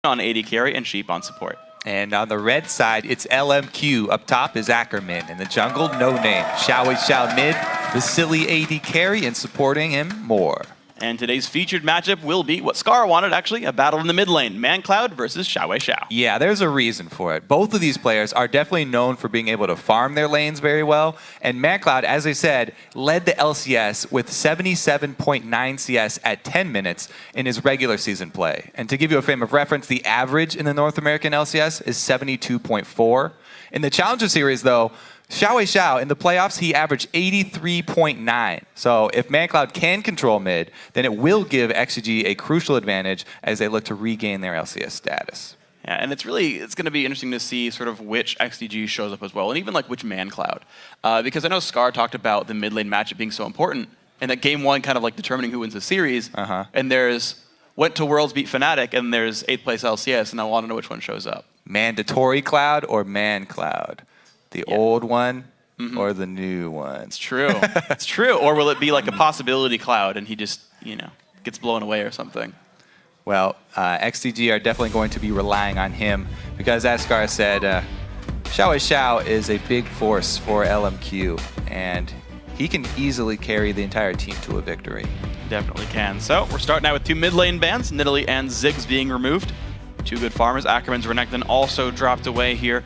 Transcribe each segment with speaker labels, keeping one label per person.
Speaker 1: on AD carry and Sheep on support.
Speaker 2: And on the red side, it's LMQ. Up top is Ackerman. In the jungle, No Name. Xiao mid, the silly AD carry, and supporting him more.
Speaker 1: And today's featured matchup will be what Scar wanted, actually, a battle in the mid lane. ManCloud versus Xiao.
Speaker 2: Yeah, there's a reason for it. Both of these players are definitely known for being able to farm their lanes very well. And ManCloud, as I said, led the LCS with 77.9 CS at 10 minutes in his regular season play. And to give you a frame of reference, the average in the North American LCS is 72.4. In the Challenger Series, though, Xiao in the playoffs, he averaged 83.9. So if ManCloud can control mid, then it will give XDG a crucial advantage as they look to regain their LCS status.
Speaker 1: Yeah, and it's going to be interesting to see sort of which XDG shows up as well, and even like which ManCloud. Because I know Scar talked about the mid lane matchup being so important, and that game one kind of like determining who wins the series. And there's went to Worlds beat Fnatic, and there's 8th place LCS, and I want to know which one shows up.
Speaker 2: Mandatory Cloud or ManCloud? The old one or the new one?
Speaker 1: It's true. It's true. Or will it be like a possibility cloud and he just, gets blown away or something?
Speaker 2: Well, XDG are definitely going to be relying on him because, as Scar said, Xiao is a big force for LMQ, and he can easily carry the entire team to a victory.
Speaker 1: Definitely can. So we're starting out with 2 mid lane bans, Nidalee and Ziggs being removed. 2 good farmers. Ackerman's Renekton also dropped away here.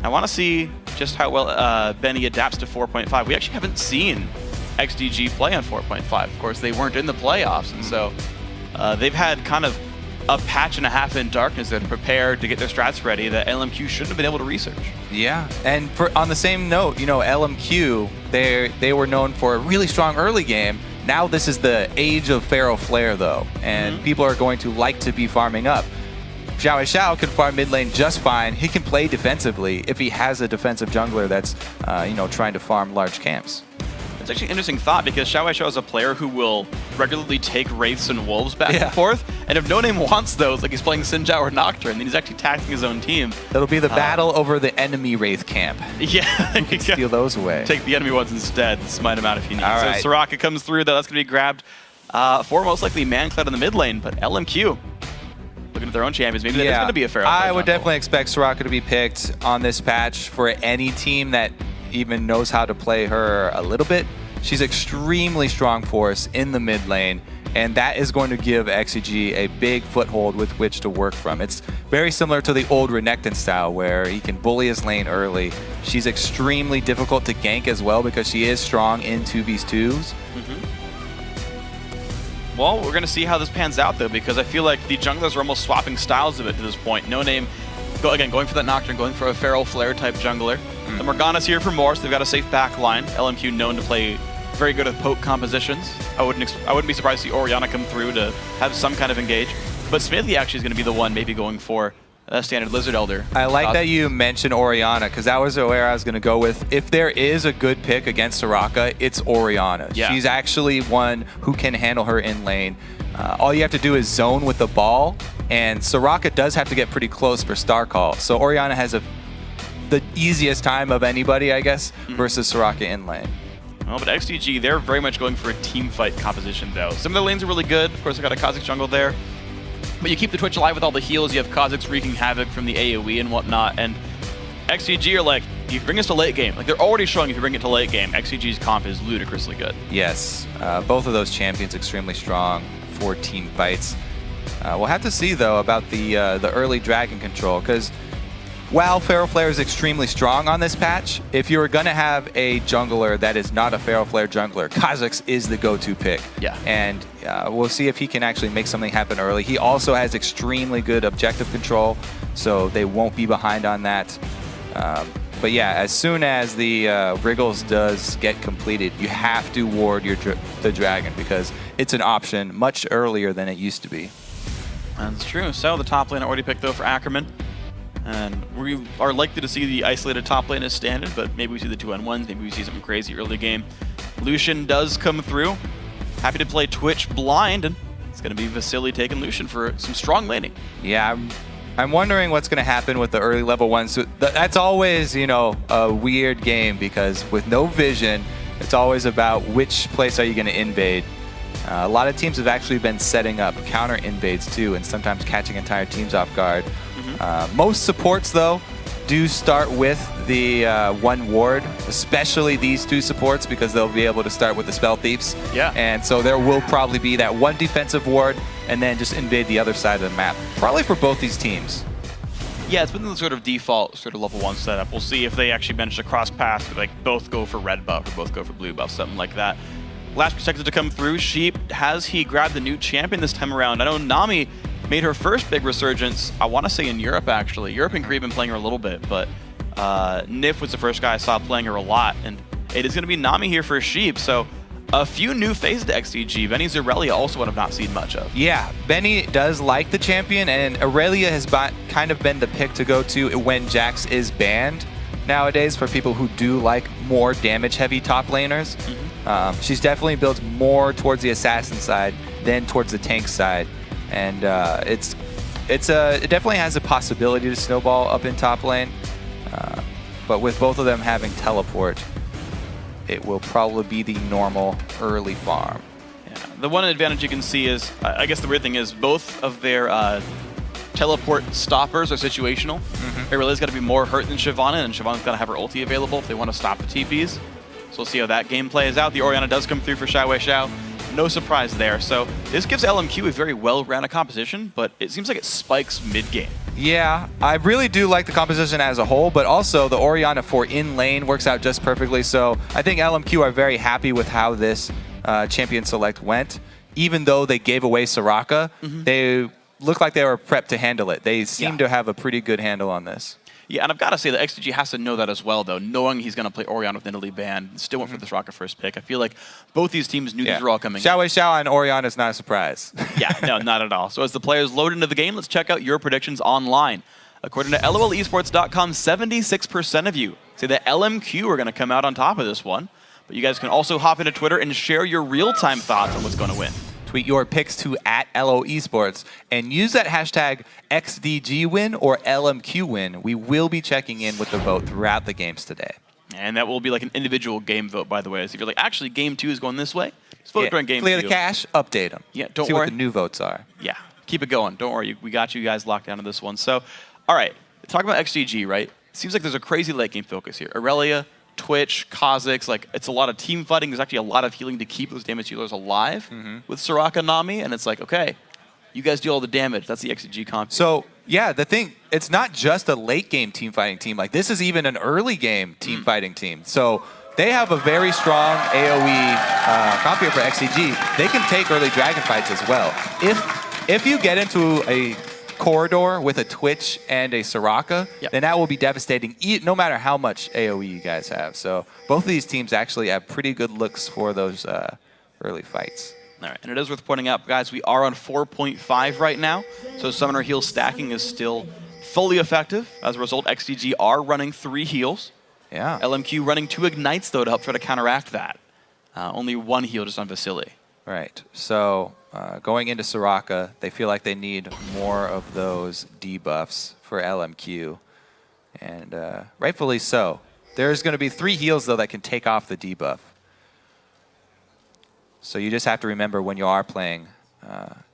Speaker 1: I want to see just how well Benny adapts to 4.5. We actually haven't seen XDG play on 4.5. Of course, they weren't in the playoffs, and so they've had kind of a patch and a half in darkness that are prepared to get their strats ready that LMQ shouldn't have been able to research.
Speaker 2: Yeah, and on the same note, LMQ, they were known for a really strong early game. Now this is the age of Pharaoh Flare, though, and people are going to like to be farming up. Xiao can farm mid lane just fine. He can play defensively if he has a defensive jungler that's, trying to farm large camps.
Speaker 1: It's actually an interesting thought because Xiao is a player who will regularly take Wraiths and Wolves back and forth. And if No Name wants those, like he's playing Xin Zhao or Nocturne, then he's actually taxing his own team.
Speaker 2: It'll be the battle over the enemy Wraith camp.
Speaker 1: Yeah.
Speaker 2: Who can steal those away?
Speaker 1: Take the enemy ones instead. Smite them out if you need.
Speaker 2: All right.
Speaker 1: So Soraka comes through, though. That's going to be grabbed for most likely ManCloud in the mid lane, but LMQ. Looking at their own champions, maybe there's going to be a fair.
Speaker 2: I would definitely expect Soraka to be picked on this patch for any team that even knows how to play her a little bit. She's extremely strong force in the mid lane, and that is going to give XDG a big foothold with which to work from. It's very similar to the old Renekton style where he can bully his lane early. She's extremely difficult to gank as well because she is strong in 2v2s.
Speaker 1: Well, we're going to see how this pans out, though, because I feel like the junglers are almost swapping styles of it to this point. No Name, going for that Nocturne, going for a Feral Flare type jungler. The Morgana's here for more, so they've got a safe back line. LMQ known to play very good with poke compositions. I wouldn't be surprised to see Orianna come through to have some kind of engage. But Smithy actually is going to be the one maybe going for a standard Lizard Elder.
Speaker 2: I like that you mentioned Orianna, because that was where I was going to go with. If there is a good pick against Soraka, it's Orianna.
Speaker 1: Yeah.
Speaker 2: She's actually one who can handle her in lane. All you have to do is zone with the ball, and Soraka does have to get pretty close for Star Call. So Orianna has the easiest time of anybody, I guess, versus Soraka in lane.
Speaker 1: Well, but XDG, they're very much going for a team fight composition, though. Some of their lanes are really good. Of course, they've got a Kha'Zix jungle there. But you keep the Twitch alive with all the heals. You have Kha'Zix wreaking havoc from the AoE and whatnot. And XDG are like, you bring us to late game. Like, they're already showing if you bring it to late game, XDG's comp is ludicrously good.
Speaker 2: Yes, both of those champions extremely strong for team fights. We'll have to see, though, about the early dragon control, because while Feral Flare is extremely strong on this patch, if you're going to have a jungler that is not a Feral Flare jungler, Kha'Zix is the go-to pick.
Speaker 1: Yeah.
Speaker 2: And we'll see if he can actually make something happen early. He also has extremely good objective control, so they won't be behind on that. But yeah, as soon as the Wriggles does get completed, you have to ward the dragon because it's an option much earlier than it used to be.
Speaker 1: That's true. So the top lane already picked, though, for Ackerman. And we are likely to see the isolated top lane as standard, but maybe we see the 2-on-1s, maybe we see something crazy early game. Lucian does come through. Happy to play Twitch blind, and it's going to be Vasily taking Lucian for some strong laning.
Speaker 2: Yeah, I'm wondering what's going to happen with the early level ones. So that's always, a weird game because with no vision, it's always about which place are you going to invade. A lot of teams have actually been setting up counter invades too, and sometimes catching entire teams off guard. Most supports, though, do start with the one ward, especially these two supports, because they'll be able to start with the Spell Thieves.
Speaker 1: Yeah.
Speaker 2: And so there will probably be that one defensive ward, and then just invade the other side of the map. Probably for both these teams.
Speaker 1: Yeah, it's been the sort of default sort of level 1 setup. We'll see if they actually manage to cross paths, like both go for red buff or both go for blue buff, something like that. Last perspective to come through, Sheep, has he grabbed the new champion this time around? I know Nami made her first big resurgence, I want to say in Europe actually. Europe and Korea have been playing her a little bit, but Nif was the first guy I saw playing her a lot, and it is going to be Nami here for Sheep, so a few new phases to XDG. Benny Aurelia also one I've not seen much of.
Speaker 2: Yeah, Benny does like the champion, and Aurelia has kind of been the pick to go to when Jax is banned nowadays for people who do like more damage-heavy top laners. She's definitely built more towards the assassin side than towards the tank side, and it definitely has a possibility to snowball up in top lane, but with both of them having teleport, it will probably be the normal early farm.
Speaker 1: Yeah. The one advantage you can see is, I guess the weird thing is, both of their teleport stoppers are situational. Aurelia's got to be more hurt than Shyvana, and Shyvana's got to have her ulti available if they want to stop the TPs. So we'll see how that game plays out. The Orianna does come through for Xiao Wei Xiao. No surprise there. So this gives LMQ a very well-rounded composition, but it seems like it spikes mid-game.
Speaker 2: Yeah, I really do like the composition as a whole, but also the Orianna for in-lane works out just perfectly. So I think LMQ are very happy with how this champion select went. Even though they gave away Soraka, they looked like they were prepped to handle it. They seem to have a pretty good handle on this.
Speaker 1: Yeah, and I've got to say that XDG has to know that as well, though, knowing he's going to play Orianna with Nidalee banned. Still went for the Soraka first pick. I feel like both these teams knew these were all coming.
Speaker 2: Xiao Wei Xiao and Orianna is not a surprise.
Speaker 1: Yeah, no, not at all. So as the players load into the game, let's check out your predictions online. According to LOLesports.com, 76% of you say that LMQ are going to come out on top of this one. But you guys can also hop into Twitter and share your real-time thoughts on what's going to win.
Speaker 2: Tweet your picks to @LOEsports and use that hashtag XDGWin or LMQWin. We will be checking in with the vote throughout the games today.
Speaker 1: And that will be like an individual game vote, by the way. So if you're like, actually, game 2 is going this way, just vote during game 2.
Speaker 2: Clear the cache, update them.
Speaker 1: Yeah, don't
Speaker 2: See
Speaker 1: worry.
Speaker 2: what the new votes are.
Speaker 1: Yeah, keep it going. Don't worry. We got you guys locked down to this one. So, all right, talk about XDG, right? Seems like there's a crazy late game focus here. Aurelia, Twitch, Kha'Zix, like it's a lot of team fighting. There's actually a lot of healing to keep those damage healers alive with Soraka, Nami, and it's like, okay, you guys do all the damage. That's the XDG comp.
Speaker 2: So yeah, the thing, it's not just a late game team fighting team. Like this is even an early game team fighting team. So they have a very strong AoE comp here for XDG. They can take early dragon fights as well. If you get into a corridor with a Twitch and a Soraka, then that will be devastating, no matter how much AoE you guys have. So both of these teams actually have pretty good looks for those early fights.
Speaker 1: All right, and it is worth pointing out, guys, we are on 4.5 right now, so Summoner heal stacking is still fully effective. As a result, XDG are running 3 heals.
Speaker 2: Yeah.
Speaker 1: LMQ running 2 ignites, though, to help try to counteract that. Only 1 heal just on Vasily.
Speaker 2: Right. So going into Soraka, they feel like they need more of those debuffs for LMQ, and rightfully so. There's going to be 3 heals, though, that can take off the debuff. So you just have to remember when you are playing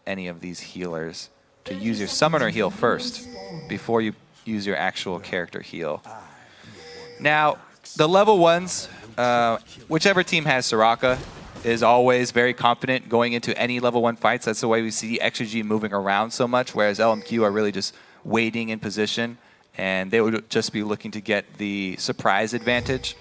Speaker 2: any of these healers to use your Summoner heal first before you use your actual character heal. Now, the level 1s, whichever team has Soraka, is always very confident going into any level 1 fights. That's the way we see XDG moving around so much, whereas LMQ are really just waiting in position, and they would just be looking to get the surprise advantage.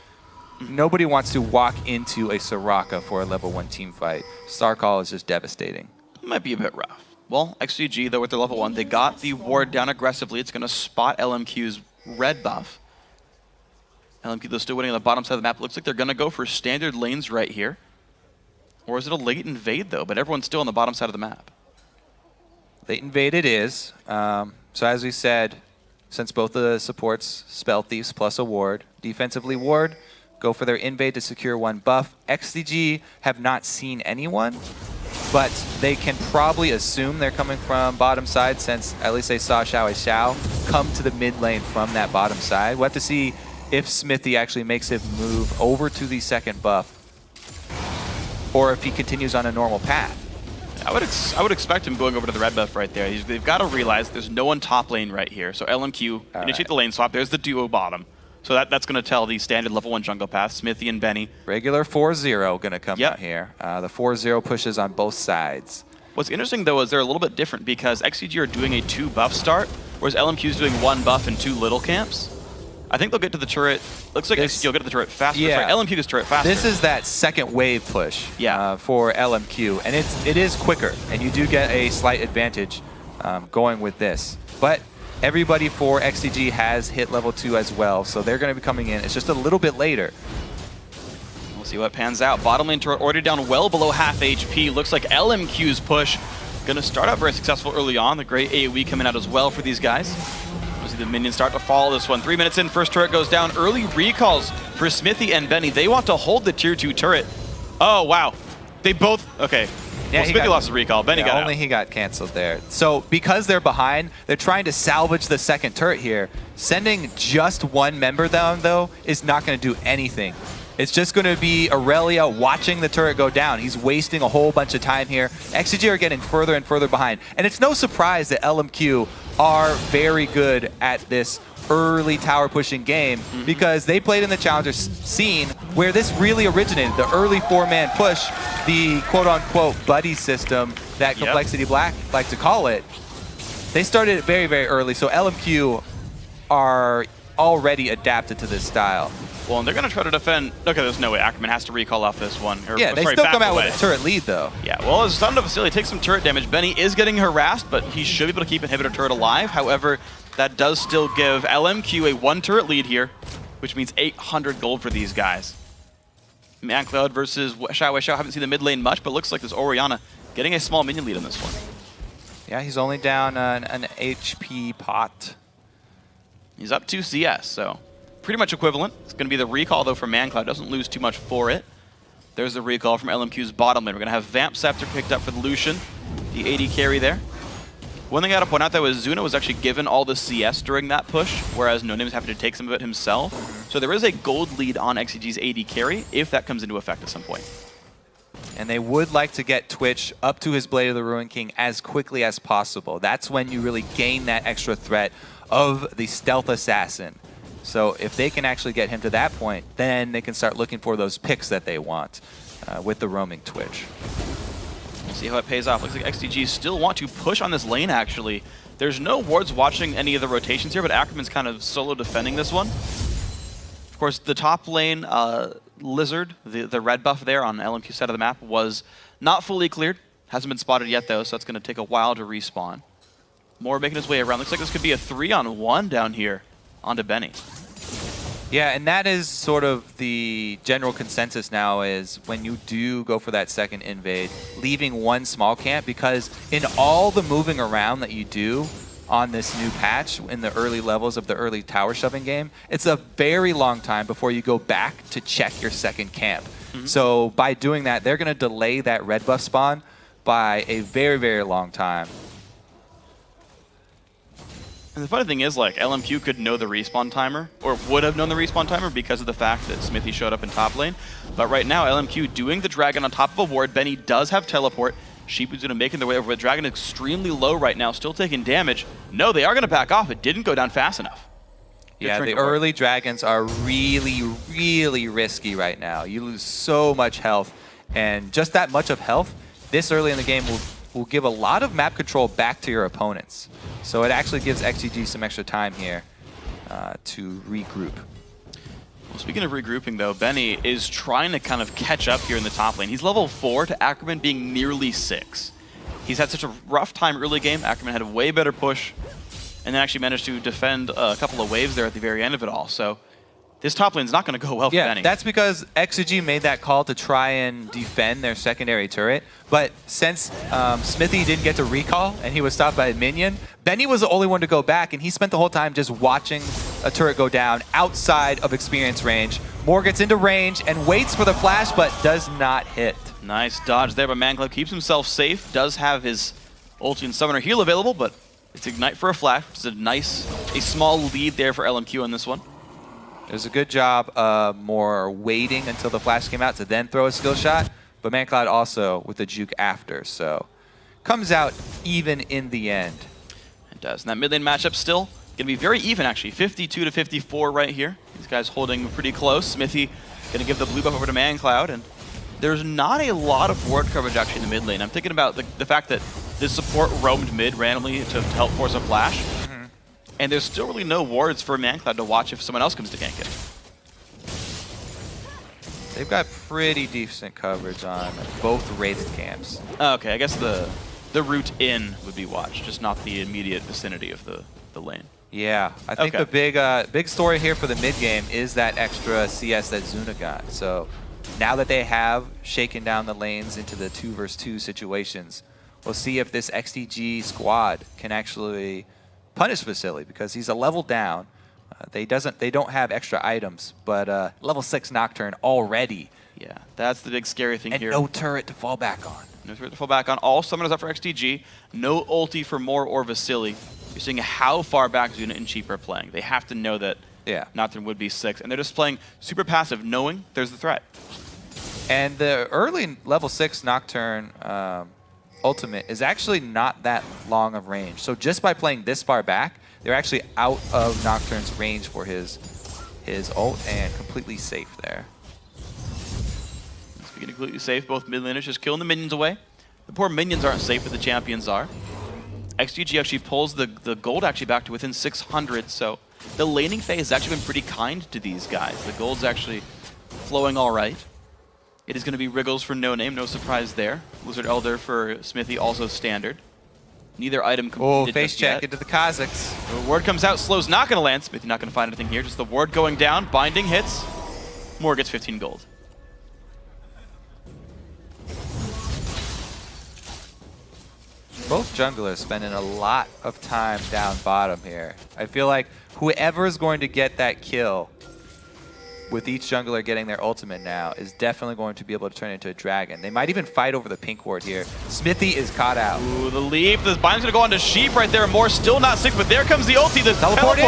Speaker 2: Nobody wants to walk into a Soraka for a level 1 team fight. Star Call is just devastating.
Speaker 1: It might be a bit rough. Well, XDG, though, with their level 1, they got the ward down aggressively. It's going to spot LMQ's red buff. LMQ, though, still winning on the bottom side of the map. Looks like they're going to go for standard lanes right here. Or is it a late invade, though? But everyone's still on the bottom side of the map.
Speaker 2: Late invade it is. So as we said, since both the supports, Spell Thieves plus a ward, defensively ward, go for their invade to secure 1 buff. XDG have not seen anyone, but they can probably assume they're coming from bottom side, since at least they saw Xiao Wei Xiao come to the mid lane from that bottom side. We'll have to see if Smithy actually makes him move over to the second buff, or if he continues on a normal path.
Speaker 1: I would expect him going over to the red buff right there. They've got to realize there's no one top lane right here. So LMQ, initiate the lane swap. There's the duo bottom. So that's going to tell the standard level 1 jungle path, Smithy and Benny.
Speaker 2: Regular 4-0 going to come out here. The 4-0 pushes on both sides.
Speaker 1: What's interesting, though, is they're a little bit different because XDG are doing a 2 buff start, whereas LMQ is doing 1 buff and 2 little camps. I think they'll get to the turret. Looks like XDG will get to the turret faster.
Speaker 2: Yeah.
Speaker 1: Sorry, LMQ gets turret faster.
Speaker 2: This is that second wave push for LMQ, and it is quicker, and you do get a slight advantage going with this. But everybody for XDG has hit level 2 as well, so they're going to be coming in. It's just a little bit later.
Speaker 1: We'll see what pans out. Bottom lane turret already down well below half HP. Looks like LMQ's push going to start out very successful early on. The great AoE coming out as well for these guys. We'll see the minions start to follow this one. 3 minutes in, first turret goes down. Early recalls for Smithy and Benny. They want to hold the tier 2 turret. Oh, wow. They both... Okay. Yeah, well, Smithy lost the recall. Benny got
Speaker 2: only
Speaker 1: out.
Speaker 2: He got canceled there. So because they're behind, they're trying to salvage the second turret here. Sending just one member down, though, is not going to do anything. It's just going to be Aurelia watching the turret go down. He's wasting a whole bunch of time here. XDG are getting further and further behind. And it's no surprise that LMQ are very good at this early tower pushing game because they played in the Challenger scene where this really originated. The early 4-man push, the quote-unquote buddy system that Complexity Black like to call it. They started it very, very early. So LMQ are already adapted to this style.
Speaker 1: Well, and they're going to try to defend. Okay, there's no way. Ackerman has to recall off this one.
Speaker 2: Yeah, they still come out with a turret lead, though.
Speaker 1: Yeah, well, as Son of Vasily takes some turret damage, Benny is getting harassed, but he should be able to keep Inhibitor turret alive. However, that does still give LMQ a 1 turret lead here, which means 800 gold for these guys. ManCloud versus Xiao Xiao. Haven't seen the mid lane much, but looks like this Orianna getting a small minion lead in this one.
Speaker 2: Yeah, he's only down an HP pot.
Speaker 1: He's up 2 CS, so pretty much equivalent. It's going to be the recall, though, from ManCloud. Doesn't lose too much for it. There's the recall from LMQ's bottom lane. We're going to have Vamp Scepter picked up for the Lucian, the AD carry there. One thing I got to point out, though, is Zuna was actually given all the CS during that push, whereas No Name's having to take some of it himself. So there is a gold lead on XDG's AD carry, if that comes into effect at some point.
Speaker 2: And they would like to get Twitch up to his Blade of the Ruined King as quickly as possible. That's when you really gain that extra threat of the Stealth Assassin. So if they can actually get him to that point, then they can start looking for those picks that they want with the roaming Twitch.
Speaker 1: We'll see how it pays off. Looks like XDG still want to push on this lane, actually. There's no wards watching any of the rotations here, but Ackerman's kind of solo defending this one. Of course, the top lane, Lizard, the red buff there on LMQ side of the map, was not fully cleared. Hasn't been spotted yet, though, so it's going to take a while to respawn. Moore making his way around. Looks like this could be a 3-on-1 down here onto Benny.
Speaker 2: Yeah, and that is sort of the general consensus now is when you do go for that second invade, leaving one small camp, because in all the moving around that you do on this new patch in the early levels of the early tower shoving game, it's a very long time before you go back to check your second camp. So by doing that, they're going to delay that red buff spawn by a very, very long time.
Speaker 1: And the funny thing is, like, LMQ could know the respawn timer, or would have known the respawn timer because of the fact that Smithy showed up in top lane. But right now, LMQ doing the Dragon on top of a ward. Benny does have teleport. Sheepu's going to make their way over, but Dragon extremely low right now, still taking damage. No, they are going to back off. It didn't go down fast enough.
Speaker 2: Yeah, the early Dragons are really, really risky right now. You lose so much health, and just that much of health this early in the game will give a lot of map control back to your opponents. So it actually gives XDG some extra time here to regroup.
Speaker 1: Well, speaking of regrouping, though, Benny is trying to kind of catch up here in the top lane. He's level 4 to Ackerman being nearly 6. He's had such a rough time early game. Ackerman had a way better push, and then actually managed to defend a couple of waves there at the very end of it all. So this top lane's not going to go well for Benny.
Speaker 2: Yeah, that's because XDG made that call to try and defend their secondary turret. But since Smithy didn't get to recall and he was stopped by a minion, Benny was the only one to go back, and he spent the whole time just watching a turret go down outside of experience range. Moore gets into range and waits for the flash, but does not hit.
Speaker 1: Nice dodge there, but ManCloud keeps himself safe. Does have his ulti and summoner heal available, but it's Ignite for a flash. It's a small lead there for LMQ on this one.
Speaker 2: It was a good job of Moore waiting until the flash came out to then throw a skill shot, but ManCloud also with the juke after, so comes out even in the end.
Speaker 1: It does. And that mid lane matchup still going to be very even, actually. 52 to 54 right here. These guys holding pretty close. Smithy going to give the blue buff over to ManCloud, and there's not a lot of ward coverage actually in the mid lane. I'm thinking about the fact that this support roamed mid randomly to help force a flash, and there's still really no wards for ManCloud to watch if someone else comes to gank it.
Speaker 2: They've got pretty decent coverage on both rated camps.
Speaker 1: Okay, I guess the route in would be watched, just not the immediate vicinity of the lane.
Speaker 2: Yeah, I think the big story here for the mid game is that extra CS that Zuna got. So now that they have shaken down the lanes into the 2 versus 2 situations, we'll see if this XDG squad can actually punish Vasily, because he's a level down. They don't have extra items, but level 6 Nocturne already.
Speaker 1: Yeah, that's the big scary thing here.
Speaker 2: And no turret to fall back on.
Speaker 1: No turret to fall back on. All summoners up for XDG. No ulti for Moore or Vasily. You're seeing how far back Zuna and Cheap are playing. They have to know that Nocturne would be 6, and they're just playing super passive, knowing there's the threat.
Speaker 2: And the early level 6 Nocturne ultimate is actually not that long of range. So just by playing this far back, they're actually out of Nocturne's range for his ult and completely safe there.
Speaker 1: Speaking of completely safe, both mid laners just killing the minions away. The poor minions aren't safe, but the champions are. XDG actually pulls the gold actually back to within 600, so the laning phase has actually been pretty kind to these guys. The gold's actually flowing all right. It is going to be Wriggles for No Name, no surprise there. Lizard Elder for Smithy, also standard. Neither item completed.
Speaker 2: Oh, face check into the Kazakhs.
Speaker 1: The ward comes out, Slow's not going to land. Smithy not going to find anything here, just the ward going down, binding hits. Moore gets 15 gold.
Speaker 2: Both junglers spending a lot of time down bottom here. I feel like whoever is going to get that kill with each jungler getting their ultimate now is definitely going to be able to turn into a dragon. They might even fight over the pink ward here. Smithy is caught out.
Speaker 1: Ooh, the leap. The bind's going to go on to Sheep right there. Moore still not sick, but there comes the ulti. The teleport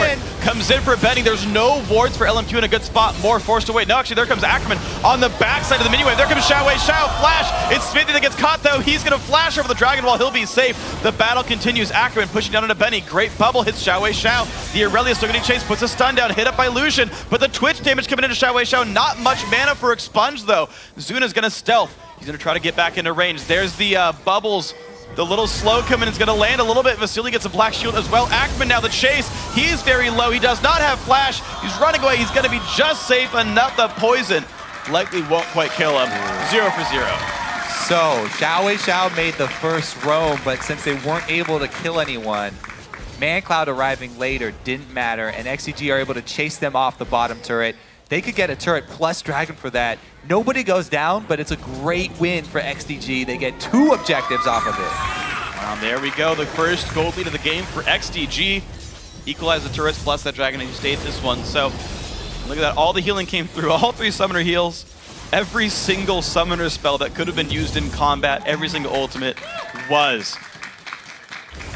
Speaker 1: comes in for Benny. There's no wards for LMQ in a good spot. Moore forced away. No, actually, there comes Ackerman on the backside of the mini wave. There comes Xiao Wei. Xiao, flash. It's Smithy that gets caught, though. He's going to flash over the dragon while he'll be safe. The battle continues. Ackerman pushing down into Benny. Great bubble hits Xiao Wei. Xiao. The Aurelia still getting chased. Puts a stun down. Hit up by Lucian. But the Twitch damage coming into Xiao Wei. Xiao. Not much mana for Expunge, though. Zuna's going to stealth. He's going to try to get back into range. There's the bubbles. The little slow coming is going to land a little bit. Vasily gets a black shield as well. Ackerman now the chase. He's very low. He does not have flash. He's running away. He's going to be just safe enough. The poison likely won't quite kill him. 0 for 0.
Speaker 2: So, Xiao Wei Xiao made the first roam, but since they weren't able to kill anyone, ManCloud arriving later didn't matter, and XDG are able to chase them off the bottom turret. They could get a turret plus dragon for that. Nobody goes down, but it's a great win for XDG. They get 2 objectives off of it.
Speaker 1: There we go. The first gold lead of the game for XDG. Equalize the turrets plus that dragon, and you stayed this one. So look at that. All the healing came through. All 3 summoner heals. Every single summoner spell that could have been used in combat, every single ultimate was.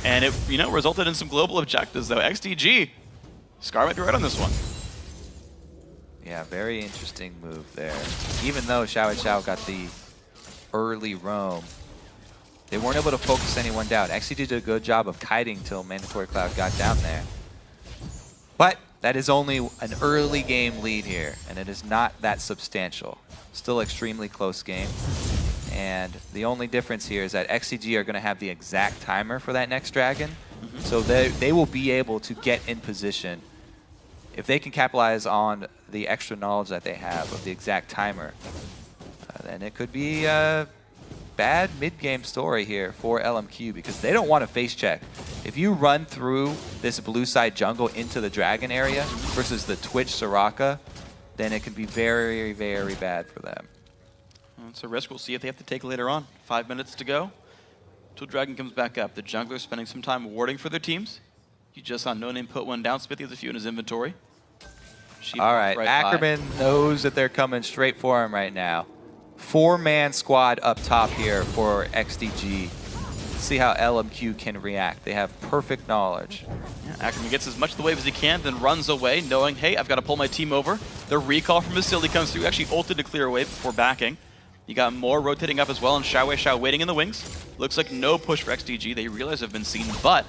Speaker 1: And it, resulted in some global objectives, though. XDG, Scar might be right on this one.
Speaker 2: Yeah, very interesting move there. Even though Xiao Wei Xiao got the early roam, they weren't able to focus anyone down. XDG did a good job of kiting till Mandatory Cloud got down there. But that is only an early game lead here, and it is not that substantial. Still extremely close game. And the only difference here is that XDG are going to have the exact timer for that next dragon. So they will be able to get in position. If they can capitalize on the extra knowledge that they have of the exact timer, then it could be a bad mid-game story here for LMQ, because they don't want to face check. If you run through this blue side jungle into the dragon area versus the Twitch Soraka, then it could be very, very bad for them.
Speaker 1: It's a risk we'll see if they have to take later on. 5 minutes to go till dragon comes back up. The jungler spending some time warding for their teams. You just saw No Name put one down. Smithy has a few in his inventory.
Speaker 2: All right, Ackerman knows that they're coming straight for him right now. 4-man squad up top here for XDG. Let's see how LMQ can react. They have perfect knowledge.
Speaker 1: Yeah, Ackerman gets as much of the wave as he can, then runs away, knowing, hey, I've got to pull my team over. The recall from Vasily comes through. Actually ulted to clear a wave before backing. You got more rotating up as well, and Xiao waiting in the wings. Looks like no push for XDG. They realize have been seen, but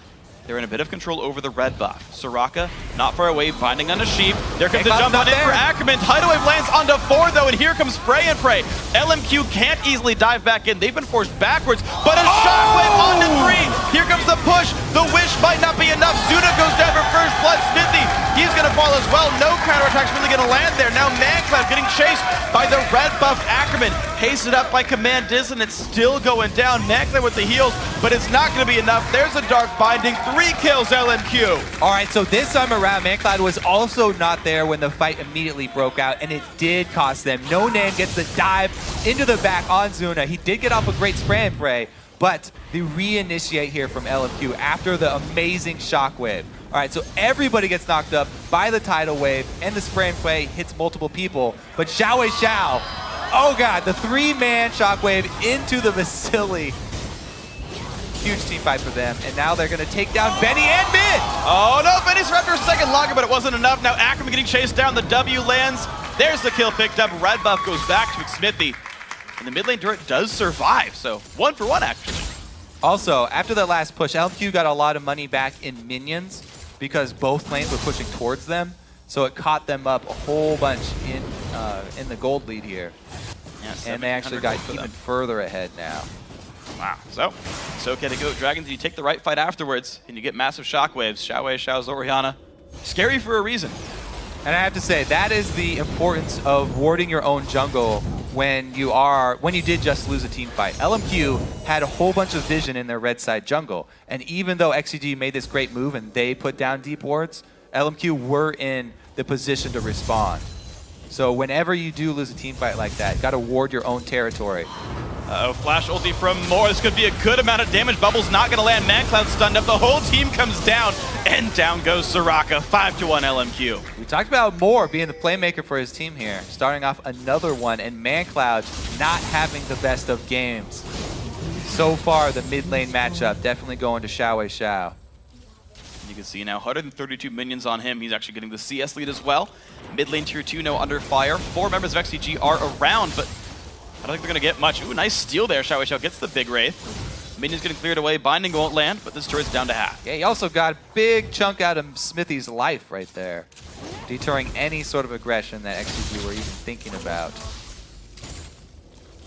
Speaker 1: they're in a bit of control over the red buff. Soraka, not far away, binding on a sheep. There comes a jump on in for Ackerman. Tidal Wave lands onto 4, though, and here comes Spray and Pray. LMQ can't easily dive back in. They've been forced backwards, but a shockwave onto 3. Here comes the push. The wish might not be enough. Zuna goes down for first blood. Smithy, he's going to fall as well. No counterattack's really going to land there. Now Mancloud getting chased by the red buff Ackerman. Hasted up by Command Dissonance, still going down. Mancloud with the heals, but it's not going to be enough. There's a Dark Binding. 3 kills, LMQ.
Speaker 2: All right, so this time around, Mancloud was also not there when the fight immediately broke out, and it did cost them. No Name gets the dive into the back on Zuna. He did get off a great spray and pray, but they reinitiate here from LMQ after the amazing shockwave. All right, so everybody gets knocked up by the tidal wave, and the spray and pray hits multiple people, but Xiao, oh god, the 3-man shockwave into the Vasily. Huge team fight for them, and now they're going to take down Benny and Mid!
Speaker 1: Oh no, Benny survived for a second longer, but it wasn't enough. Now Ackerman getting chased down, the W lands. There's the kill picked up. Red buff goes back to Smithy, and the mid lane turret does survive, so 1 for 1 actually.
Speaker 2: Also, after that last push, LMQ got a lot of money back in minions because both lanes were pushing towards them, so it caught them up a whole bunch in the gold lead here.
Speaker 1: Yeah,
Speaker 2: and they actually got even further ahead now.
Speaker 1: Wow. So, it's okay to go. Dragons, you take the right fight afterwards, and you get massive shockwaves. Xiao, Orianna. Scary for a reason.
Speaker 2: And I have to say, that is the importance of warding your own jungle when you did just lose a team fight. LMQ had a whole bunch of vision in their red side jungle, and even though XDG made this great move and they put down deep wards, LMQ were in the position to respond. So whenever you do lose a team fight like that, you gotta ward your own territory.
Speaker 1: Uh-oh, flash ulti from Moore. This could be a good amount of damage. Bubble's not going to land. Mancloud stunned up. The whole team comes down, and down goes Soraka. 5-1 LMQ.
Speaker 2: We talked about Moore being the playmaker for his team here, starting off another one, and Mancloud not having the best of games. So far, the mid lane matchup definitely going to Xiao.
Speaker 1: You can see now 132 minions on him. He's actually getting the CS lead as well. Mid lane tier 2, no under fire. 4 members of XDG are around, but I don't think they're going to get much. Ooh, nice steal there. Xiao gets the big Wraith. Minions getting cleared away. Binding won't land, but this turret's down to half.
Speaker 2: Yeah, he also got a big chunk out of Smithy's life right there, deterring any sort of aggression that XDG were even thinking about.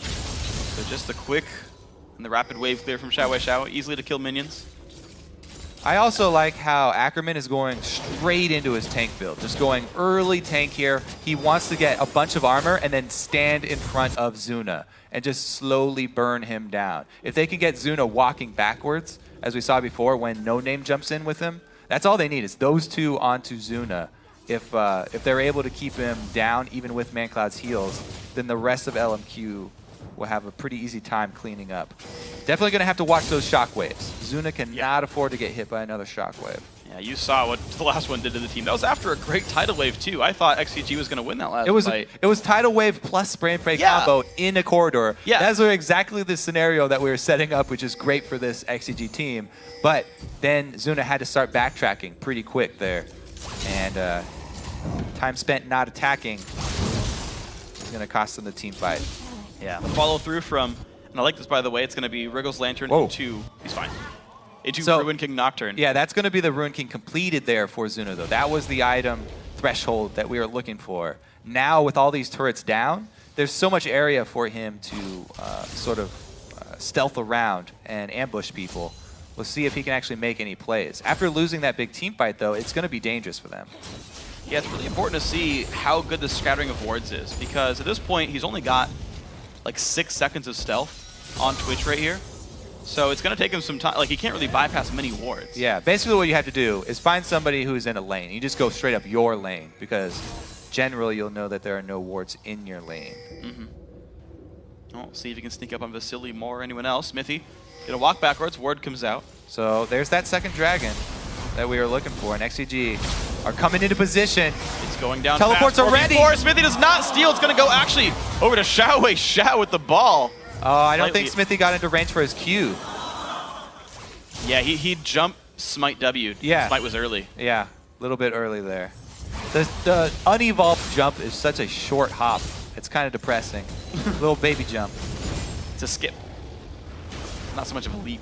Speaker 1: So just the quick and the rapid wave clear from Xiao. Easily to kill minions.
Speaker 2: I also like how Ackerman is going straight into his tank build, just going early tank here. He wants to get a bunch of armor and then stand in front of Zuna and just slowly burn him down. If they can get Zuna walking backwards, as we saw before when No Name jumps in with him, that's all they need is those two onto Zuna. If they're able to keep him down, even with Mancloud's heals, then the rest of LMQ will have a pretty easy time cleaning up. Definitely going to have to watch those shockwaves. Zuna cannot afford to get hit by another shockwave.
Speaker 1: Yeah, you saw what the last one did to the team. That was after a great tidal wave, too. I thought XDG was going to win that last fight.
Speaker 2: It was tidal wave plus spray and pray combo in a corridor.
Speaker 1: Yeah.
Speaker 2: That's exactly the scenario that we were setting up, which is great for this XDG team. But then Zuna had to start backtracking pretty quick there. And time spent not attacking is going to cost them the team fight.
Speaker 1: Yeah, the follow through from, and I like this by the way, it's going to be Wriggle's Lantern into, he's fine, into Ruin King Nocturne.
Speaker 2: Yeah, that's going to be the Ruin King completed there for Zuna though. That was the item threshold that we were looking for. Now with all these turrets down, there's so much area for him to sort of stealth around and ambush people. We'll see if he can actually make any plays. After losing that big team fight though, it's going to be dangerous for them.
Speaker 1: Yeah, it's really important to see how good the scattering of wards is, because at this point he's only got like 6 seconds of stealth on Twitch right here. So it's going to take him some time. Like, he can't really bypass many wards.
Speaker 2: Yeah, basically what you have to do is find somebody who's in a lane. You just go straight up your lane, because generally you'll know that there are no wards in your lane.
Speaker 1: Well, see if you can sneak up on Vasily, Moore, or anyone else. Smithy, gonna walk backwards, ward comes out.
Speaker 2: So there's that second dragon that we were looking for, and XDG are coming into position.
Speaker 1: It's going down
Speaker 2: Teleports
Speaker 1: fast.
Speaker 2: are ready.
Speaker 1: Smithy does not steal. It's going to go actually over to Xiao with the ball.
Speaker 2: Oh, I don't think Smithy got into range for his Q.
Speaker 1: Yeah, he jumped Smite W'd.
Speaker 2: Yeah.
Speaker 1: Smite was early.
Speaker 2: Yeah, a little bit early there. The unevolved jump is such a short hop It's kind of depressing. Little baby jump.
Speaker 1: It's a skip. Not so much of a leap.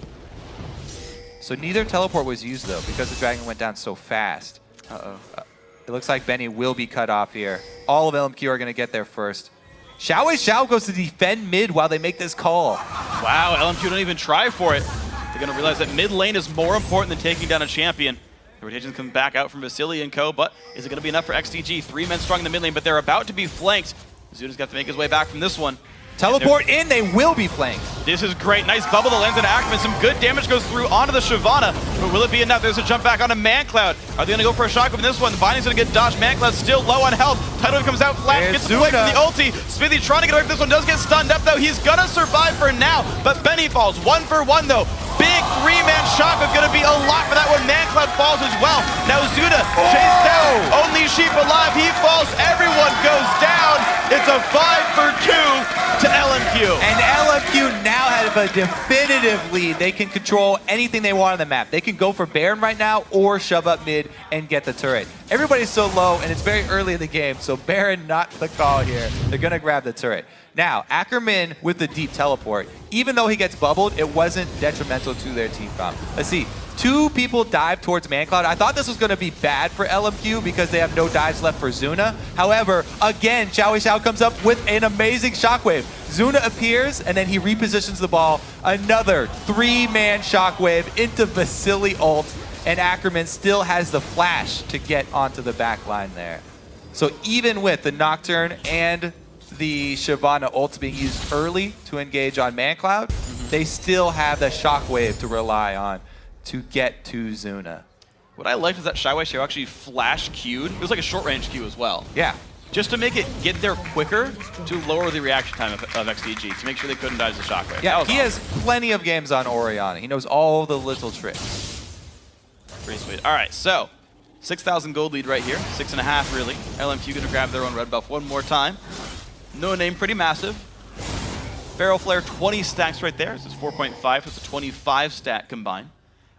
Speaker 2: So neither teleport was used, though, because the dragon went down so fast. It looks like Benny will be cut off here. All of LMQ are going to get there first. Xiao goes to defend mid while they make this call.
Speaker 1: Wow, LMQ don't even try for it. They're going to realize that mid lane is more important than taking down a champion. The rotations come back out from Vasily and co, but is it going to be enough for XDG? 3 men strong in the mid lane, but they're about to be flanked. Zuda's got to make his way back from this one.
Speaker 2: Teleport in, they will be flanked.
Speaker 1: This is great. Nice bubble that lands on Ackerman. Some good damage goes through onto the Shyvana, but will it be enough? There's a jump back onto ManCloud. Are they going to go for a shotgun in this one? The binding's going to get dodged. ManCloud still low on health. Tidal Wave comes out flat, gets the play from the ulti. Smithy trying to get away from this one, does get stunned up though. He's going to survive for now, but Benny falls 1 for 1 though. Big 3-man shotgun going to be a lot for that one. ManCloud falls as well. Now Zuda chased down. Only Sheep alive. He falls. Everyone goes down. It's a 5 for 2 to LMQ.
Speaker 2: And LMQ now have a definitive lead. They can control anything they want on the map. They can go for Baron right now or shove up mid and get the turret. Everybody's so low and it's very early in the game, so Baron not the call here. They're going to grab the turret. Now, Ackerman with the deep teleport, even though he gets bubbled, it wasn't detrimental to their team comp. Let's see. 2 people dive towards ManCloud. I thought this was going to be bad for LMQ because they have no dives left for Zuna. However, again, Xiao comes up with an amazing shockwave. Zuna appears, and then he repositions the ball. Another 3-man shockwave into Vasily ult, and Ackerman still has the flash to get onto the back line there. So even with the Nocturne and the Shyvana ults being used early to engage on ManCloud, they still have the shockwave to rely on to get to Zuna.
Speaker 1: What I liked is that Xiao actually flash queued. It was like a short range queue as well.
Speaker 2: Yeah.
Speaker 1: Just to make it get there quicker to lower the reaction time of XDG, to make sure they couldn't dodge the shockwave.
Speaker 2: Yeah, he has plenty of games on Orianna. He knows all the little tricks.
Speaker 1: Pretty sweet. All right, so 6,000 gold lead right here. 6.5 really. LMQ gonna grab their own red buff one more time. No name, pretty massive. Barrel Flare 20 stacks right there. This is 4.5, so it's a 25 stack combined.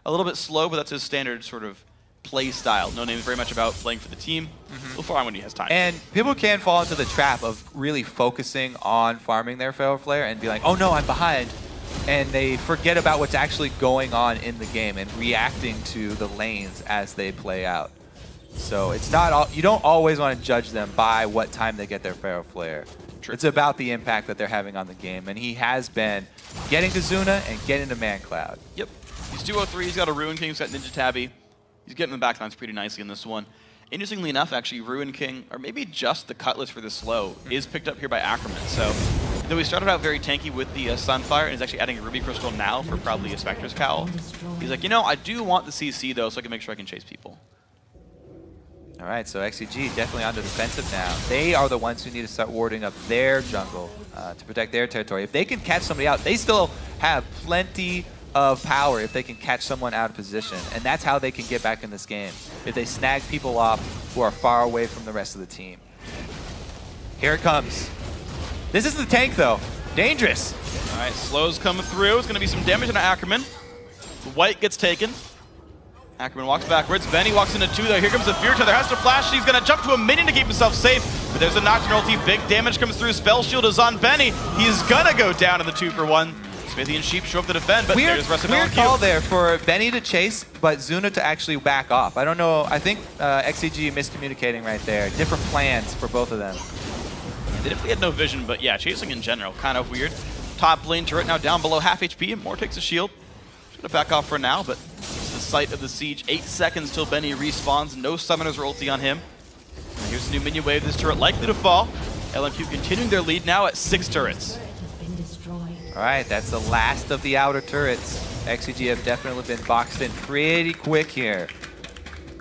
Speaker 1: A little bit slow, but that's his standard sort of play style. No name is very much about playing for the team. He'll farm when he has time.
Speaker 2: And people can fall into the trap of really focusing on farming their Barrel Flare and be like, oh no, I'm behind. And they forget about what's actually going on in the game and reacting to the lanes as they play out. So it's not all, you don't always want to judge them by what time they get their Barrel Flare. True. It's about the impact that they're having on the game, and he has been getting to Zuna and getting to ManCloud.
Speaker 1: Yep. He's 203, he's got a Ruin King, he's got Ninja Tabby. He's getting the backlines pretty nicely in this one. Interestingly enough, actually, Ruin King, or maybe just the Cutlass for the slow, is picked up here by Ackerman. So, though he started out very tanky with the Sunfire, and he's actually adding a Ruby Crystal now for probably a Spectre's Cowl. He's like, you know, I do want the CC, though, so I can make sure I can chase people.
Speaker 2: All right, so XDG definitely on the defensive now. They are the ones who need to start warding up their jungle to protect their territory. If they can catch somebody out, they still have plenty of power if they can catch someone out of position. And that's how they can get back in this game, if they snag people off who are far away from the rest of the team. Here it comes. This is the tank, though. Dangerous.
Speaker 1: All right, slow's coming through. It's going to be some damage on Ackerman. The white gets taken. Ackerman walks backwards. Benny walks into 2, though. Here comes the Fear Tether. Has to flash. He's going to jump to a minion to keep himself safe. But there's a Nocturne ulti. Big damage comes through. Spell Shield is on Benny. He's going to go down in the 2 for 1. Smithy and Sheep show up to defend, but there's rest of LMQ.
Speaker 2: Weird call there for Benny to chase, but Zuna to actually back off. I don't know. I think XDG miscommunicating right there. Different plans for both of them.
Speaker 1: They definitely had no vision, but yeah, chasing in general, kind of weird. Top lane turret now down below half HP. Moore takes a shield. Just gonna back off for now, but it's the sight of the siege. 8 seconds till Benny respawns. No summoners or ulti on him. And here's the new minion wave. This turret likely to fall. LMQ continuing their lead now at 6 turrets.
Speaker 2: All right, that's the last of the outer turrets. XDG have definitely been boxed in pretty quick here.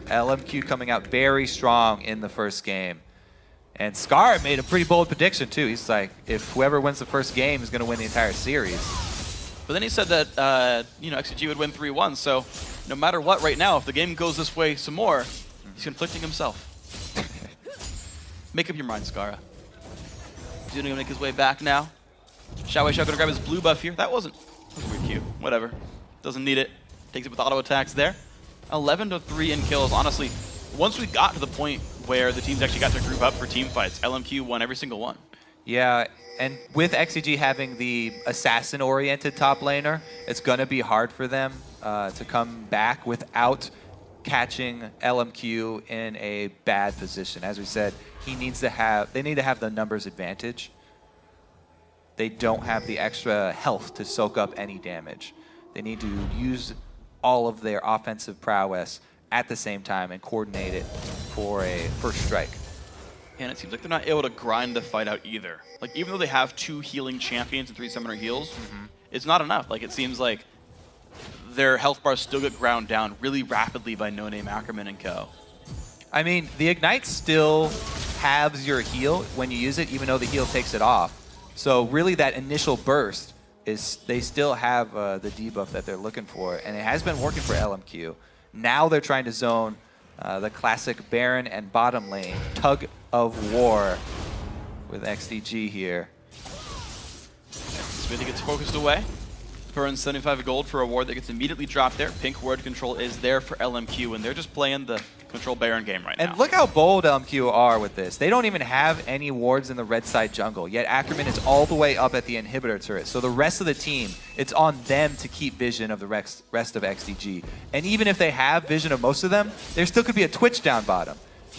Speaker 2: LMQ coming out very strong in the first game. And Scar made a pretty bold prediction, too. He's like, if whoever wins the first game is going to win the entire series.
Speaker 1: But then he said that, you know, XDG would win 3-1. So no matter what right now, if the game goes this way some more, he's conflicting himself. Make up your mind, Scara. He's going to make his way back now. Xiao gonna grab his blue buff here. That wasn't weird cute. Whatever. Doesn't need it. Takes it with auto attacks there. 11-3 in kills. Honestly, once we got to the point where the teams actually got to group up for team fights, LMQ won every single one.
Speaker 2: Yeah, and with XDG having the assassin-oriented top laner, it's going to be hard for them to come back without catching LMQ in a bad position. As we said, they need to have the numbers advantage. They don't have the extra health to soak up any damage. They need to use all of their offensive prowess at the same time and coordinate it for a first strike.
Speaker 1: And it seems like they're not able to grind the fight out either. Like, even though they have 2 healing champions and 3 summoner heals, it's not enough. Like, it seems like their health bars still get ground down really rapidly by No Name, Ackerman, and co.
Speaker 2: I mean, the Ignite still halves your heal when you use it, even though the heal takes it off. So really that initial burst is they still have the debuff that they're looking for, and it has been working for LMQ. Now they're trying to zone the classic Baron and bottom lane tug of war with XDG here.
Speaker 1: Smithy gets focused away. Burns 75 gold for a ward that gets immediately dropped there. Pink ward control is there for LMQ, and they're just playing the control Baron game right now.
Speaker 2: And look how bold LMQ are with this. They don't even have any wards in the red side jungle, yet Ackerman is all the way up at the inhibitor turret. So the rest of the team, it's on them to keep vision of the rest of XDG. And even if they have vision of most of them, there still could be a Twitch down bottom.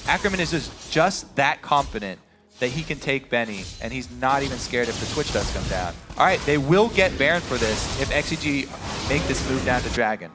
Speaker 2: Ackerman is just that confident that he can take Benny, and he's not even scared if the Twitch does come down. All right, they will get Baron for this if XDG make this move down to Dragon.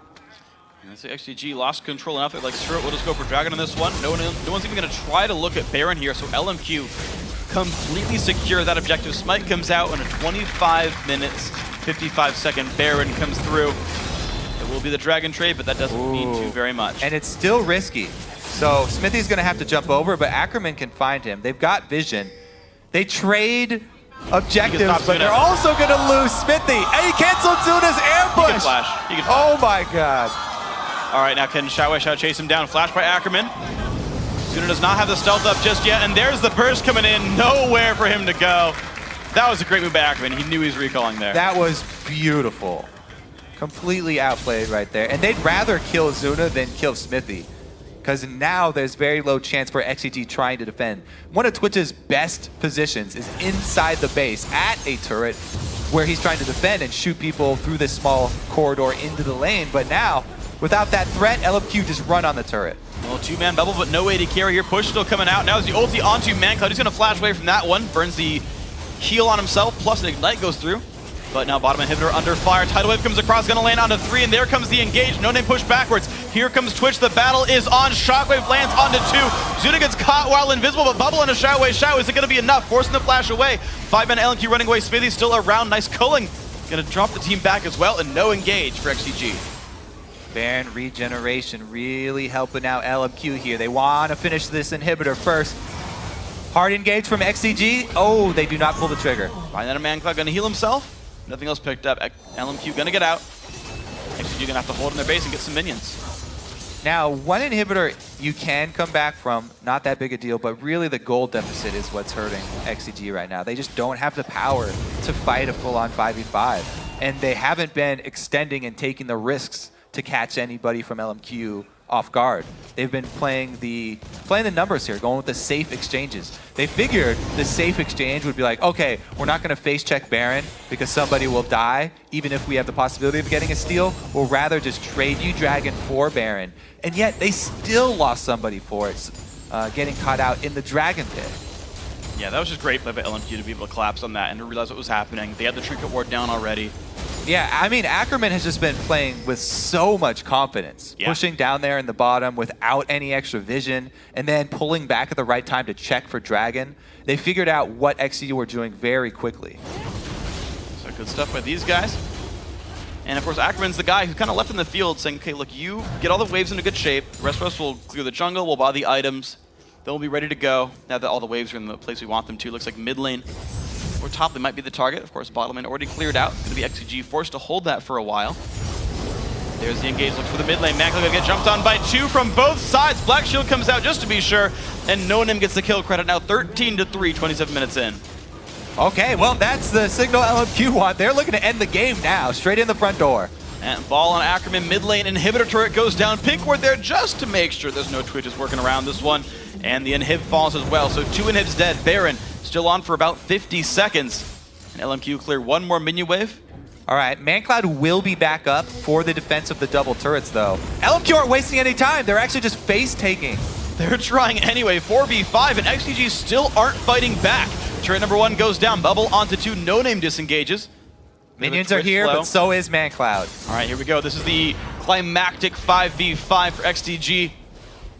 Speaker 1: So XDG lost control enough. They're like, screw it, we'll just go for Dragon on this one. No one's even going to try to look at Baron here, so LMQ completely secure that objective. Smite comes out in a 25 minutes, 55-second Baron comes through. It will be the Dragon trade, but that doesn't mean too very much.
Speaker 2: And it's still risky. So Smithy's going to have to jump over, but Ackerman can find him. They've got vision. They trade objectives, but they're also going to lose Smithy. And he canceled Zuna's ambush.
Speaker 1: He can flash. He can flash.
Speaker 2: Oh my god.
Speaker 1: All right, now can Xiao chase him down? Flash by Ackerman. Zuna does not have the stealth up just yet, and there's the burst coming in. Nowhere for him to go. That was a great move by Ackerman. He knew he was recalling there.
Speaker 2: That was beautiful. Completely outplayed right there. And they'd rather kill Zuna than kill Smithy, because now there's very low chance for XDG trying to defend. One of Twitch's best positions is inside the base at a turret where he's trying to defend and shoot people through this small corridor into the lane. But now, without that threat, LMQ just run on the turret.
Speaker 1: Well, 2-man bubble, but no way to carry here. Push still coming out. Now is the ulti onto ManCloud. He's going to flash away from that one. Burns the heal on himself, plus an Ignite goes through. But now bottom inhibitor under fire. Tidal Wave comes across, gonna land onto 3, and there comes the engage. No Name push backwards. Here comes Twitch. The battle is on. Shockwave lands onto 2. Zuna gets caught while invisible, but bubble into Xiao. Xiao, is it gonna be enough? Forcing the flash away. 5-man LMQ running away. Smithy still around. Nice culling. Gonna drop the team back as well, and no engage for XDG.
Speaker 2: Baron regeneration really helping out LMQ here. They want to finish this inhibitor first. Hard engage from XDG. Oh, they do not pull the trigger.
Speaker 1: Find that a ManCloud gonna heal himself. Nothing else picked up. LMQ gonna get out. XDG gonna have to hold in their base and get some minions.
Speaker 2: Now, one inhibitor you can come back from, not that big a deal, but really the gold deficit is what's hurting XDG right now. They just don't have the power to fight a full-on 5v5. And they haven't been extending and taking the risks to catch anybody from LMQ off guard. They've been playing the numbers here, going with the safe exchanges. They figured the safe exchange would be like, okay, we're not going to face check Baron because somebody will die, even if we have the possibility of getting a steal. We'll rather just trade you Dragon for Baron. And yet they still lost somebody for it, getting caught out in the Dragon pit.
Speaker 1: Yeah, that was just great by LMQ to be able to collapse on that and to realize what was happening. They had the Trinket Ward down already.
Speaker 2: Yeah, I mean, Ackerman has just been playing with so much confidence, pushing down there in the bottom without any extra vision, and then pulling back at the right time to check for Dragon. They figured out what XDG were doing very quickly.
Speaker 1: So good stuff by these guys. And of course, Ackerman's the guy who's kind of left in the field saying, okay, look, you get all the waves into good shape. The rest of us will clear the jungle, we'll buy the items. Then we'll be ready to go now that all the waves are in the place we want them to. Looks like mid lane or top lane might be the target. Of course, bottom lane already cleared out. It's going to be XDG forced to hold that for a while. There's the engage. Looks for the mid lane. ManCloud gonna get jumped on by 2 from both sides. Black Shield comes out just to be sure, and No Name gets the kill credit. Now 13-3, 27 minutes in.
Speaker 2: Okay, well, that's the signal LMQ want. They're looking to end the game now, straight in the front door.
Speaker 1: And ball on Ackerman, mid lane, inhibitor turret goes down. Pink ward there just to make sure there's no Twitches working around this one. And the inhib falls as well, so 2 inhibs dead. Baron still on for about 50 seconds. And LMQ clear one more minion wave.
Speaker 2: All right, ManCloud will be back up for the defense of the double turrets, though. LMQ aren't wasting any time. They're actually just face-taking.
Speaker 1: They're trying anyway. 4v5, and XDG still aren't fighting back. Turret number 1 goes down. Bubble onto 2. No name disengages.
Speaker 2: Minions are here, but so is ManCloud.
Speaker 1: All right, here we go. This is the climactic 5v5 for XDG.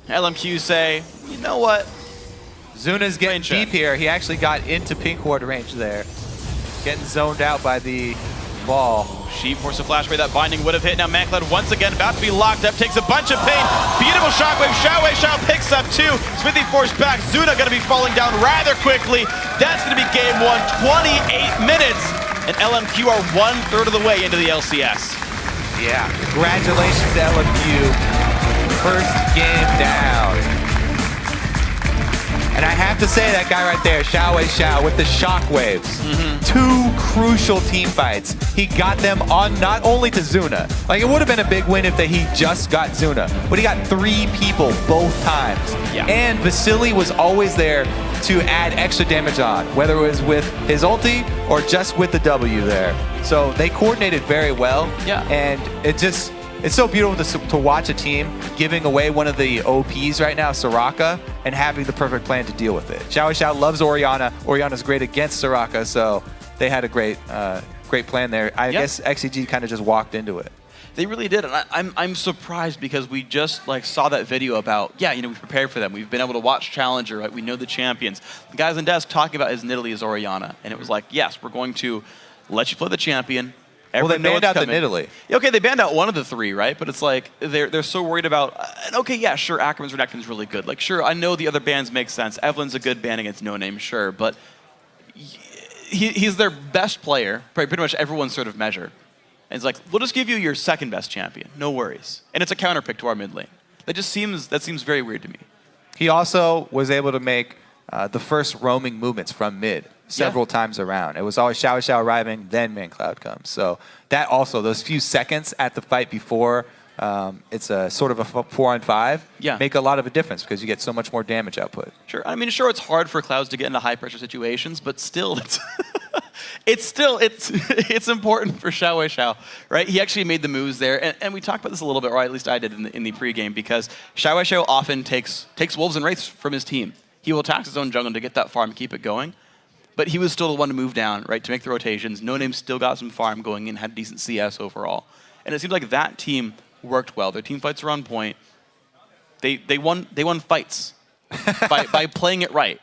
Speaker 1: LMQ say, you know what?
Speaker 2: Zuna's getting deep here. He actually got into pink ward range there. Getting zoned out by the ball.
Speaker 1: Sheep forced a flash away. That binding would have hit. Now ManCloud once again about to be locked up. Takes a bunch of pain. Beautiful shockwave. Shao picks up 2. Smithy forced back. Zuna going to be falling down rather quickly. That's going to be game 1. 28 minutes. And LMQ are 1/3 of the way into the LCS.
Speaker 2: Yeah. Congratulations to LMQ. First game down. And I have to say that guy right there, Shao with the shockwaves. 2 crucial team fights. He got them on not only to Zuna. Like, it would have been a big win if he just got Zuna. But he got 3 people both times.
Speaker 1: Yeah.
Speaker 2: And Vasily was always there to add extra damage on, whether it was with his ulti or just with the W there. So they coordinated very well.
Speaker 1: Yeah.
Speaker 2: And it's so beautiful to watch a team giving away one of the OPs right now, Soraka, and having the perfect plan to deal with it. Shao loves Orianna. Orianna's great against Soraka, so they had a great plan there. I guess XDG kind of just walked into it.
Speaker 1: They really did, and I'm surprised because we just saw that video about, we prepared for them. We've been able to watch Challenger, right? We know the champions. The guys on desk talking about as Nidalee as Orianna, and it was like, yes, we're going to let you play the champion.
Speaker 2: Well, they banned out the Nidalee.
Speaker 1: Okay, they banned out one of the 3, right? But it's like they're so worried about. And okay, yeah, sure, Ackerman's Renekton's really good. Like, sure, I know the other bans make sense. Evelyn's a good ban against No Name, sure, but he's their best player, pretty much everyone's sort of measure. And it's like, we'll just give you your 2nd best champion, no worries. And it's a counter pick to our mid lane. That seems very weird to me.
Speaker 2: He also was able to make the first roaming movements from mid several times around. It was always Shao arriving, then ManCloud comes. So that also, those few seconds at the fight before it's a sort of a 4-on-5, make a lot of a difference because you get so much more damage output.
Speaker 1: Sure. I mean, sure, it's hard for Clouds to get into high-pressure situations, but still, it's important for Shao, right? He actually made the moves there, and we talked about this a little bit, or at least I did in the pregame, because Shao often takes Wolves and Wraiths from his team. He will tax his own jungle to get that farm, keep it going. But he was still the one to move down, right, to make the rotations. No Name still got some farm going in, had decent CS overall. And it seemed like that team worked well. Their team fights are on point. They won fights by playing it right.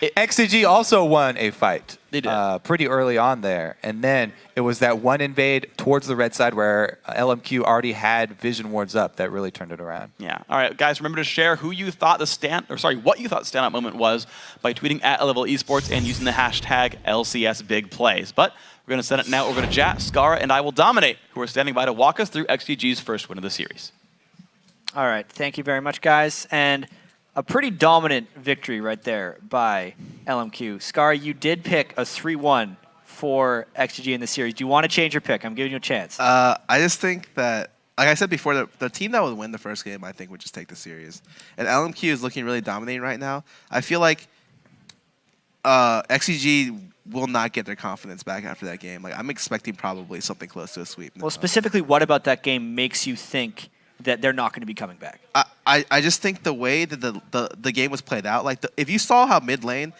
Speaker 2: XDG also won a fight.
Speaker 1: They did.
Speaker 2: Pretty early on there. And then it was that one invade towards the red side where LMQ already had vision wards up that really turned it around.
Speaker 1: Yeah. All right, guys, remember to share what you thought the standout moment was by tweeting at Level Esports and using the hashtag LCSBigPlays. But we're going to send it now over to Jat, Skara, and I Will Dominate, who are standing by to walk us through XDG's first win of the series.
Speaker 3: All right. Thank you very much, guys. And a pretty dominant victory right there by LMQ. Scar, you did pick a 3-1 for XDG in the series. Do you want to change your pick? I'm giving you a chance.
Speaker 4: I just think that, like I said before, the team that would win the first game, I think, would just take the series. And LMQ is looking really dominating right now. I feel like XDG will not get their confidence back after that game. Like, I'm expecting probably something close to a sweep.
Speaker 3: Well, specifically, what about that game makes you think that they're not going to be coming back?
Speaker 4: I just think the way that the game was played out, if you saw how mid lane